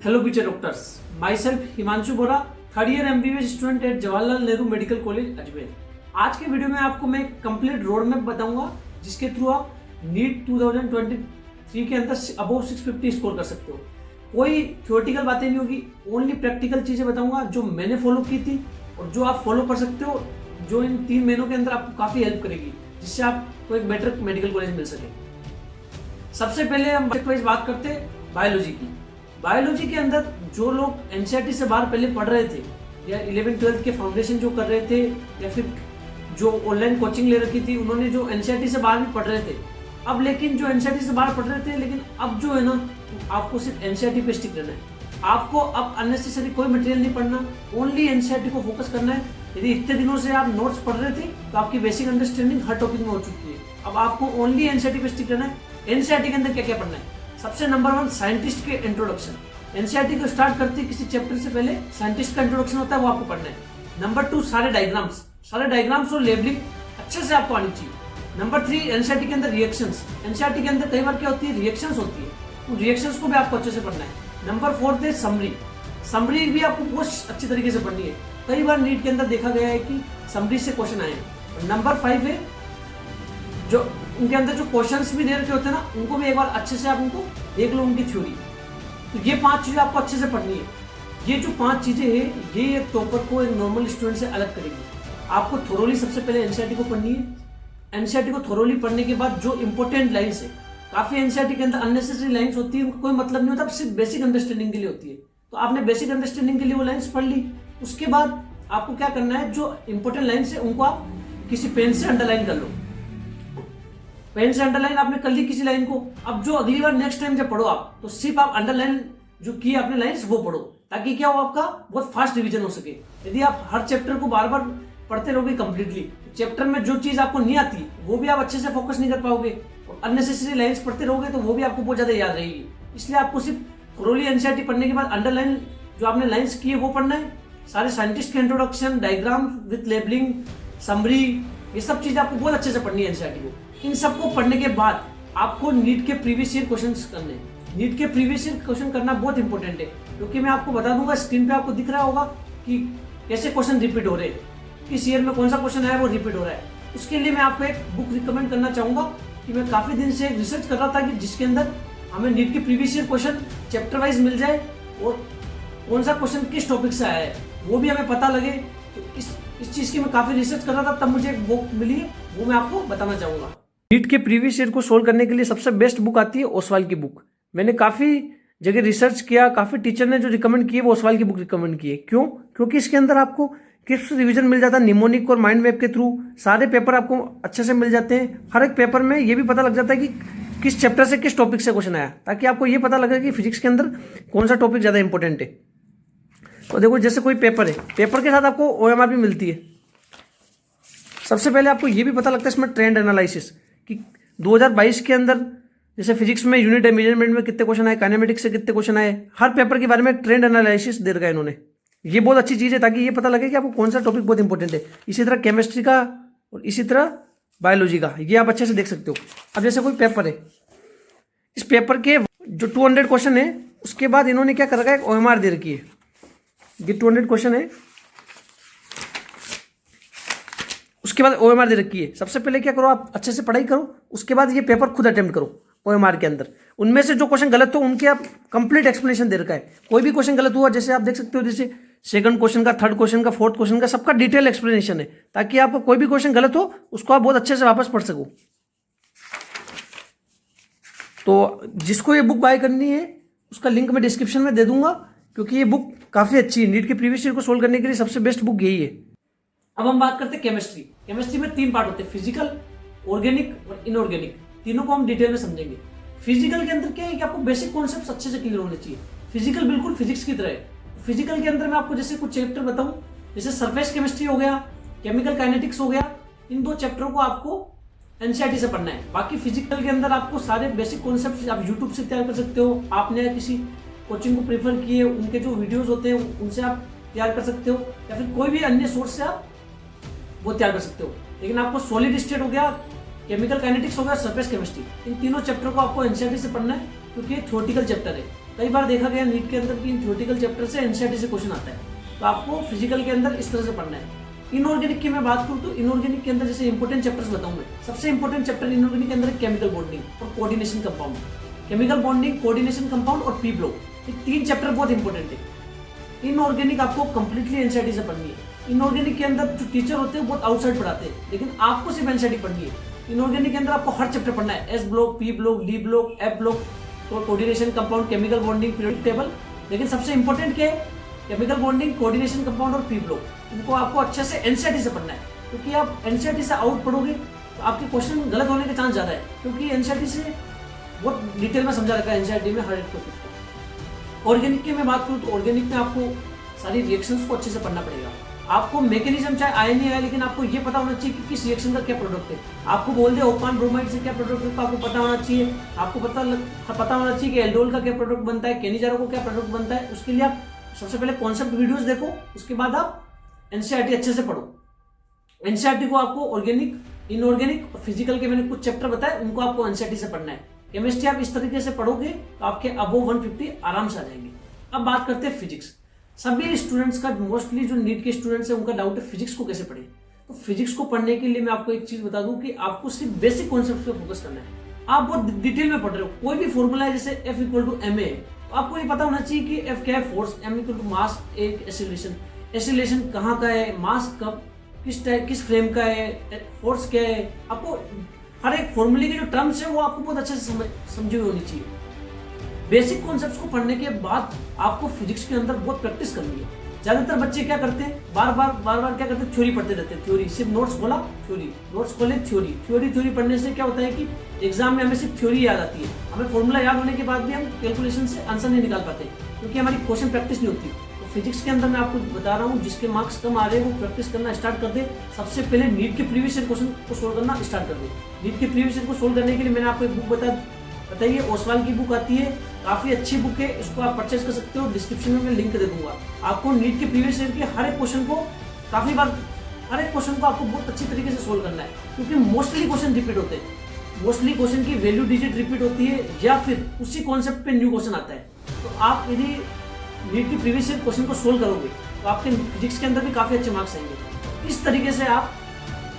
Hello future doctors, my self Himanshu Bora, third year MBBS student at Jawaharlal Nehru medical college Ajmer. आज के video में आपको मैं कंप्लीट रोड मैप बताऊंगा जिसके थ्रू आप नीट 2023 के अंदर अबोव 650 स्कोर कर सकते हो। कोई थ्योरेटिकल बातें नहीं होगी, ओनली प्रैक्टिकल चीजें बताऊंगा जो मैंने फॉलो की थी और जो आप फॉलो कर सकते हो, जो इन 3 महीनों के अंदर आपको काफी हेल्प करेगी जिससे आपको एक बेटर मेडिकल कॉलेज मिल सके। सबसे पहले हम बात करते हैं बायोलॉजी की। बायोलॉजी के अंदर जो लोग एनसीईआरटी से बाहर पहले पढ़ रहे थे या 11-12 के फाउंडेशन जो कर रहे थे या फिर जो ऑनलाइन कोचिंग ले रखी थी, उन्होंने जो एनसीईआरटी से बाहर भी पढ़ रहे थे, अब लेकिन जो एनसीईआरटी से बाहर पढ़ रहे थे लेकिन अब जो है ना, आपको सिर्फ एनसीईआरटी पे स्टिक रहना है। आपको अब अननेसेसरी कोई मटेरियल नहीं पढ़ना, ओनली एनसीईआरटी को फोकस करना है। यदि इतने दिनों से आप नोट्स पढ़ रहे थे तो आपकी बेसिक अंडरस्टैंडिंग हर टॉपिक में हो चुकी है। अब आपको ओनली एनसीईआरटी पे स्टिक रहना है। एनसीईआरटी के अंदर क्या क्या पढ़ना है? सबसे नंबर 1, साइंटिस्ट के इंट्रोडक्शन। एनसीईआरटी को स्टार्ट करती है किसी चैप्टर से पहले साइंटिस्ट का इंट्रोडक्शन होता है, वो आपको पढ़ना है। नंबर 2, सारे डायग्राम्स और लेबलिंग अच्छे से आपको आनी चाहिए। नंबर 3, एनसीईआरटी के अंदर रिएक्शंस। एनसीईआरटी के अंदर कई बार क्या होती है, रिएक्शंस होती है, उन रिएक्शंस को भी आपको अच्छे से पढ़ना है। नंबर 4 है समरी भी आपको बहुत अच्छी तरीके से पढ़नी है। कई बार नीट के अंदर देखा गया है कि समरी से क्वेश्चन आए हैं। और नंबर 5 है जो उनके अंदर जो क्वेश्चंस भी दे रखे होते हैं ना, उनको भी एक बार अच्छे से आप उनको देख लो, उनकी थ्योरी। तो ये 5 चीजें आपको अच्छे से पढ़नी है। ये जो 5 चीजें हैं, ये एक टॉपर को एक नॉर्मल स्टूडेंट से अलग करेगी। आपको थोरोली सबसे पहले एनसीईआरटी को पढ़नी है। एनसीईआरटी को थोरोली पढ़ने के बाद जो इंपॉर्टेंट लाइंस है, काफी एनसीईआरटी के अंदर अननेसेसरी लाइंस होती है, उनका कोई मतलब नहीं होता, सिर्फ बेसिक अंडरस्टैंडिंग के लिए होती है। तो आपने बेसिक अंडरस्टैंडिंग के लिए वो लाइंस पढ़ ली। उसके बाद आपको क्या करना है, जो इंपॉर्टेंट लाइंस है उनको आप किसी पेन से अंडरलाइन कर लो। पेन से अंडरलाइन आपने कर ली किसी लाइन को। अब जो अगली बार नेक्स्ट टाइम जब पढ़ो आप, तो सिर्फ आप अंडरलाइन जो की आपने लाइंस वो पढ़ो, ताकि क्या हो, आपका बहुत फास्ट रिवीजन हो सके। यदि आप हर चैप्टर को बार बार पढ़ते रहोगे कंप्लीटली, चैप्टर में जो चीज आपको नहीं आती वो भी आप अच्छे से फोकस नहीं कर पाओगे, और अननेसेसरी लाइंस पढ़ते रहोगे तो वो भी आपको बहुत ज्यादा याद रहेगी। इसलिए आपको सिर्फ थोरोली एनसीईआरटी पढ़ने के बाद अंडरलाइन जो आपने लाइंस की है वो पढ़ना है। सारे साइंटिस्ट के introduction, diagram with labelling, summary, ये सब चीज आपको बहुत अच्छे से पढ़नी है एनसीईआरटी को। इन सबको पढ़ने के बाद आपको नीट के प्रीवियस ईयर क्वेश्चन करने हैं। नीट के प्रीवियस ईयर क्वेश्चन करना बहुत इंपॉर्टेंट है, क्योंकि मैं आपको बता दूंगा, स्क्रीन पे आपको दिख रहा होगा कि कैसे क्वेश्चन रिपीट हो रहे हैं, किस ईयर में कौन सा क्वेश्चन आया वो रिपीट हो रहा है। उसके लिए मैं आपको एक बुक रिकमेंड करना चाहूंगा कि मैं काफी दिन से एक रिसर्च कर रहा था कि जिसके अंदर हमें नीट के previous year question chapter wise मिल जाए और कौन सा क्वेश्चन किस टॉपिक से आया है वो भी हमें पता लगे। तो इस चीज की मैं काफी रिसर्च कर रहा था, तब मुझे एक बुक मिली, वो मैं आपको बताना चाहूंगा। नीट के प्रीवियस ईयर को सोल्व करने के लिए सबसे बेस्ट बुक आती है ओसवाल की बुक। मैंने काफी जगह रिसर्च किया, काफी टीचर ने जो रिकमेंड किए वो ओसवाल की बुक रिकमेंड की है। क्यों? क्योंकि इसके अंदर आपको क्रिस्प रिवीजन मिल जाता है, निमोनिक और माइंड मैप के थ्रू सारे पेपर आपको अच्छे से मिल जाते हैं। हर एक पेपर में ये भी पता लग जाता है कि किस चैप्टर से किस टॉपिक से क्वेश्चन आया, ताकि आपको ये पता लगे कि फिजिक्स के अंदर कौन सा टॉपिक ज्यादा इंपॉर्टेंट है। तो देखो, जैसे कोई पेपर है, पेपर के साथ आपको ओएमआर भी मिलती है। सबसे पहले आपको ये भी पता लगता है इसमें ट्रेंड एनालिसिस कि 2022 के अंदर जैसे फिजिक्स में यूनिट है, मेजरमेंट में कितने क्वेश्चन आए, काइनेमेटिक्स से कितने क्वेश्चन आए, हर पेपर के बारे में ट्रेंड एनालिसिस दे रखा है इन्होंने। ये बहुत अच्छी चीज है, ताकि ये पता लगे कि आपको कौन सा टॉपिक बहुत इंपॉर्टेंट है। इसी तरह केमिस्ट्री का और इसी तरह बायोलॉजी का, ये आप अच्छे से देख सकते हो। अब जैसे कोई पेपर है, इस पेपर के जो 200 क्वेश्चन है, उसके बाद इन्होंने क्या कर रखा है, ओएमआर दे रखी है। ये 200 क्वेश्चन है, उसके बाद ओएमआर दे रखी है। सबसे पहले क्या करो, आप अच्छे से पढ़ाई करो, उसके बाद ये पेपर खुद अटेम्प्ट करो ओएमआर के अंदर। उनमें से जो क्वेश्चन गलत हो उनके आप कंप्लीट एक्सप्लेनेशन दे रखा है। कोई भी क्वेश्चन गलत हुआ, जैसे आप देख सकते हो, जैसे सेकंड क्वेश्चन का, थर्ड क्वेश्चन का, फोर्थ क्वेश्चन का, सबका डिटेल एक्सप्लेनेशन है, ताकि आपको कोई भी क्वेश्चन गलत हो उसको आप बहुत अच्छे से वापस पढ़ सको। तो जिसको ये बुक बाय करनी है उसका लिंक मैं डिस्क्रिप्शन में दे दूंगा, क्योंकि ये बुक काफी अच्छी है। नीट के प्रीवियस ईयर को सोल्व करने के लिए सबसे बेस्ट बुक यही है। अब हम बात करते हैं केमिस्ट्री। केमिस्ट्री में 3 पार्ट होते हैं, फिजिकल, ऑर्गेनिक और इनऑर्गेनिक। तीनों को हम डिटेल में समझेंगे। फिजिकल के अंदर क्या है कि आपको बेसिक कॉन्सेप्ट्स अच्छे से क्लियर होने चाहिए। फिजिकल बिल्कुल फिजिक्स की तरह है। फिजिकल के अंदर मैं आपको जैसे कुछ चैप्टर बताऊं, जैसे सरफेस केमिस्ट्री हो गया, केमिकल काइनेटिक्स हो गया, इन 2 चैप्टरों को आपको एनसीईआरटी से पढ़ना है। बाकी फिजिकल के अंदर आपको सारे बेसिक कॉन्सेप्ट्स आप यूट्यूब से तैयार कर सकते हो। आपने किसी कोचिंग को प्रेफर किए, उनके जो वीडियोज होते हैं उनसे आप तैयार कर सकते हो, या फिर कोई भी अन्य सोर्स से आप वो तैयार कर सकते हो। लेकिन आपको सॉलिड स्टेट हो गया, केमिकल काइनेटिक्स हो गया, सरफेस केमिस्ट्री, इन तीनों चैप्टर को आपको एनसीईआरटी से पढ़ना है, क्योंकि ये थ्योरेटिकल चैप्टर है। कई बार देखा गया नीट के अंदर कि इन थ्योरेटिकल चैप्टर से एनसीईआरटी से क्वेश्चन आता है, तो आपको फिजिकल के अंदर इस तरह से पढ़ना है। इनऑर्गेनिक की मैं बात करूँ तो इनऑर्गेनिक के अंदर जैसे इंपॉर्टेंट चैप्टर्स बताऊँ मैं, सबसे इंपॉर्टेंट चैप्टर इनऑर्गेनिक के अंदर केमिकल बॉन्डिंग और coordination compound. Chemical bonding, coordination compound और पी ब्लॉक, ये 3 चैप्टर बहुत इंपॉर्टेंट है। इनऑर्गेनिक आपको कंप्लीटली एनसीईआरटी से पढ़नी है। इनऑर्गेनिक के अंदर जो टीचर होते हैं बहुत आउटसाइड पढ़ाते हैं, लेकिन आपको सिर्फ एनसीईआरटी पढ़नी है। इनऑर्गेनिक के अंदर आपको हर चैप्टर पढ़ना है, S block, P block, D block, F block, तो coordination compound, chemical bonding, periodic table. लेकिन सबसे इंपॉर्टेंट क्या है, केमिकल बॉन्डिंग, कोऑर्डिनेशन कंपाउंड और पी ब्लॉक, इनको आपको अच्छे से एनसीईआरटी से पढ़ना है। क्योंकि आप एनसीईआरटी से आउट पढ़ोगे तो आपके क्वेश्चन गलत होने के चांस ज़्यादा है, क्योंकि एनसीईआरटी से बहुत डिटेल में समझा रखा है एनसीईआरटी में हर एक टॉपिक को। ऑर्गेनिक की मैं बात करूँ तो ऑर्गेनिक में आपको सारी रिएक्शंस को अच्छे से पढ़ना पड़ेगा। आपको मैकेनिज्म चाहे आए नहीं आए, लेकिन आपको ये पता होना चाहिए कि किस रिएक्शन का क्या प्रोडक्ट है। आपको बोल दे ओपान ब्रोमाइड से क्या प्रोडक्ट है तो आपको पता होना चाहिए। आपको पता होना चाहिए कि एल्डोल का क्या प्रोडक्ट बनता है, केनिजारो को क्या प्रोडक्ट बनता है। उसके लिए आप सबसे पहले कॉन्सेप्ट वीडियोस देखो, उसके बाद आप एनसीईआरटी अच्छे से पढ़ो। एनसीईआरटी को आपको ऑर्गेनिक, इनऑर्गेनिक और फिजिकल के मैंने कुछ चैप्टर बताए, उनको आपको एनसीईआरटी से पढ़ना है। केमिस्ट्री आप इस तरीके से पढ़ोगे तो आपके अबोव 150 आराम से आ जाएंगे। अब बात करते हैं फिजिक्स। सभी स्टूडेंट्स का, मोस्टली जो नीट के स्टूडेंट्स हैं, उनका डाउट है फिजिक्स को कैसे पढ़े। तो फिजिक्स को पढ़ने के लिए मैं आपको एक चीज बता दूं कि आपको सिर्फ बेसिक कॉन्सेप्ट पे फोकस करना है। आप बहुत डिटेल में पढ़ रहे हो, कोई भी फॉर्मूला है जैसे F = ma, तो आपको ये पता होना चाहिए कि F क्या है, फोर्स, m = मास, एक एसिलेशन। एसिलेशन कहाँ का है, मास कब, किस फ्रेम का है, फोर्स क्या है। आपको हर एक फॉर्मूले की जो टर्म्स है वो आपको बहुत अच्छे से समझी हुई होनी चाहिए। बेसिक कॉन्सेप्ट्स को पढ़ने के बाद आपको फिजिक्स के अंदर बहुत प्रैक्टिस करनी है। ज्यादातर बच्चे क्या करते हैं, बार बार क्या करते हैं, थ्योरी पढ़ते रहते हैं। थ्योरी, सिर्फ नोट्स खोला थ्योरी, नोट्स खोले थ्योरी पढ़ने से क्या होता है कि एग्जाम में हमें सिर्फ थ्योरी याद आती है। हमें फॉर्मूला याद होने के बाद भी हम कैलकुलेशन से आंसर नहीं निकाल पाते, क्योंकि हमारी क्वेश्चन प्रैक्टिस नहीं होती। तो फिजिक्स के अंदर मैं आपको बता रहा हूँ, जिसके मार्क्स कम आ रहे हैं वो प्रैक्टिस करना स्टार्ट कर दे। सबसे पहले नीट के प्रीवियस ईयर क्वेश्चन को सोल्व करना स्टार्ट कर दे। नीट के प्रीवियस ईयर को सोल्व करने के लिए मैंने आपको एक बुक बताइए, ओसवाल की बुक आती है, काफी अच्छी बुक है, इसको आप परचेज कर सकते हो। डिस्क्रिप्शन में मैं लिंक दे दूंगा। आपको नीट के प्रीवियस ईयर के हर एक क्वेश्चन को आपको बहुत अच्छी तरीके से सोल्व करना है, क्योंकि मोस्टली क्वेश्चन रिपीट होते हैं। मोस्टली क्वेश्चन की वैल्यू डिजिट रिपीट होती है, या फिर उसी कॉन्सेप्ट पे न्यू क्वेश्चन आता है। तो आप यदि नीट की प्रीवियस ईयर क्वेश्चन को सोल्व करोगे तो आपके फिजिक्स के अंदर भी काफी अच्छे मार्क्स आएंगे। इस तरीके से आप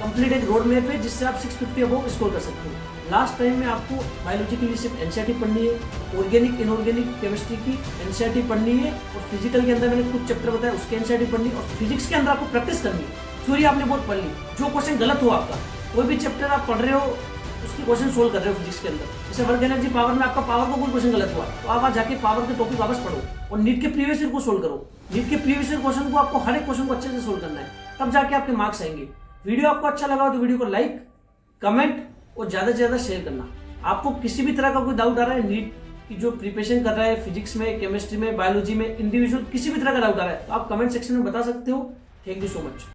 कंप्लीट एक रोड मैप है जिससे आप 650 अबव स्कोर कर सकते हो। लास्ट टाइम में आपको बायोलॉजी के लिए सिर्फ एनसीईआरटी पढ़नी है, ऑर्गेनिक, इनऑर्गेनिक केमिस्ट्री की एनसीईआरटी पढ़नी है, और फिजिकल के अंदर मैंने कुछ चैप्टर बताया उसके एनसीईआरटी पढ़नी है, और फिजिक्स के अंदर आपको प्रैक्टिस करनी है। थ्योरी आपने बहुत पढ़ ली, जो क्वेश्चन गलत हो आपका, कोई भी चैप्टर आप पढ़ रहे हो उसकी क्वेश्चन सोल्व कर रहे हो फिजिक्स के अंदर, जैसे वर्क एनर्जी पावर में आपका पावर का कोई क्वेश्चन गलत हुआ तो आप जाके पावर के टॉपिक वापस पढ़ो और नीट के प्रीवियस ईयर को सोल्व करो। नीट के प्रीवियस ईयर क्वेश्चन को आपको हर एक क्वेश्चन को अच्छे से सोल्व करना है, तब जाके आपके मार्क्स आएंगे। वीडियो आपको अच्छा लगा हो तो वीडियो को लाइक, कमेंट और ज्यादा से ज्यादा शेयर करना। आपको किसी भी तरह का कोई डाउट आ रहा है, नीट की जो प्रिपरेशन कर रहा है, फिजिक्स में, केमिस्ट्री में, बायोलॉजी में, इंडिविजुअल किसी भी तरह का डाउट आ रहा है तो आप कमेंट सेक्शन में बता सकते हो। Thank you so much.